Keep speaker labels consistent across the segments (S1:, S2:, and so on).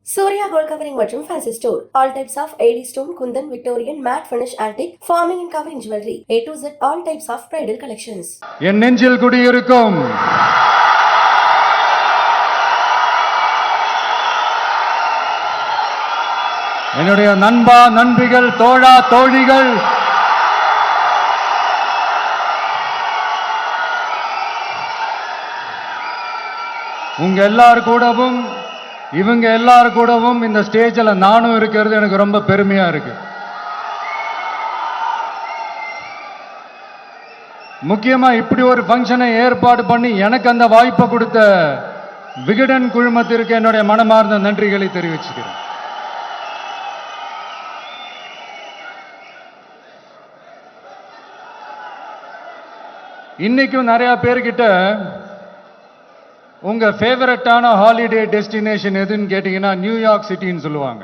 S1: Surya Gold Covering மற்றும் Fancy Store. All types of AD stone, Kundan, Victorian, matte finish, antique, forming and covering jewelry. A to Z all types of bridal collections.
S2: என் நெஞ்சில் குடியிருக்கும் என்னுடைய நண்பா நண்பிகள் தோழா தோழிகள் உங்க எல்லாரும் கூடவும் இவங்க எல்லாரும் கூடவும் இந்த ஸ்டேஜில் நானும் இருக்கிறது எனக்கு ரொம்ப பெருமையா இருக்கு. முக்கியமா இப்படி ஒரு ஃபங்க்ஷனை ஏற்பாடு பண்ணி எனக்கு அந்த வாய்ப்பை கொடுத்த விகடன் குழுமத்திற்கு என்னுடைய மனமார்ந்த நன்றிகளை தெரிவிச்சுக்கிறேன். இன்னைக்கும் நிறைய பேர்கிட்ட உங்க ஃபேவரட்டான ஹாலிடே டெஸ்டினேஷன் எதுன்னு கேட்டீங்கன்னா நியூயார்க் சிட்டின்னு சொல்லுவாங்க.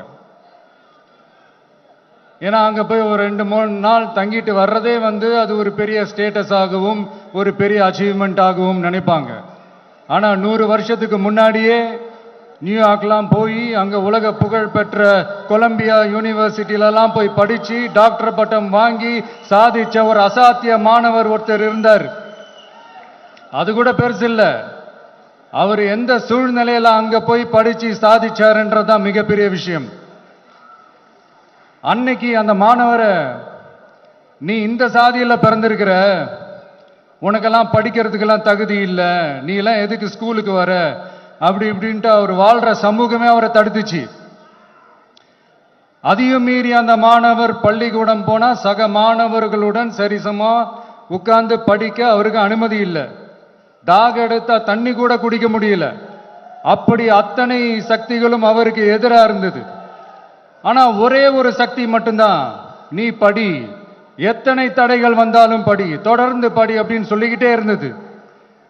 S2: ஏன்னா அங்க போய் ஒரு 2-3 நாள் தங்கிட்டு வர்றதே அது ஒரு பெரிய ஸ்டேட்டஸ் ஆகவும் ஒரு பெரிய அச்சீவ்மெண்ட் ஆகவும் நினைப்பாங்க. ஆனா 100 வருஷத்துக்கு முன்னாடியே நியூயார்க்லாம் போய் அங்க உலக புகழ் பெற்ற கொலம்பியா யூனிவர்சிட்டிலலாம் போய் படிச்சு டாக்டர் பட்டம் வாங்கி சாதிச்ச ஒரு அசாத்திய மாணவர் ஒருத்தர் இருந்தார். அது கூட பெருசு இல்ல, அவர் எந்த சூழ்நிலையில அங்க போய் படிச்சு சாதிச்சாருன்றதுதான் மிகப்பெரிய விஷயம். அன்னைக்கு அந்த மாணவரை, நீ இந்த சாதியில பிறந்திருக்கிற, உனக்கெல்லாம் படிக்கிறதுக்கெல்லாம் தகுதி இல்லை, நீ எல்லாம் எதுக்கு ஸ்கூலுக்கு வர, அப்படி இப்படின்ட்டு அவர் வாழ்ற சமூகமே அவரை தடுத்துச்சு. அதையும் மீறி அந்த மாணவர் பள்ளிக்கூடம் போனா சக மாணவர்களுடன் சரிசமா உட்கார்ந்து படிக்க அவருக்கு அனுமதி இல்லை. தாக எடுத்தா தண்ணி கூட குடிக்க முடியல. அப்படி அத்தனை சக்திகளும் அவருக்கு எதிராக இருந்தது. ஆனா ஒரே ஒரு சக்தி மட்டும்தான், நீ படி, எத்தனை தடைகள் வந்தாலும் படி, தொடர்ந்து படி அப்படின்னு சொல்லிக்கிட்டே இருந்தது.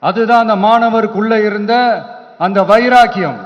S2: அதுதான் அந்த மாணவருக்குள்ள இருந்த அந்த வைராக்கியம்.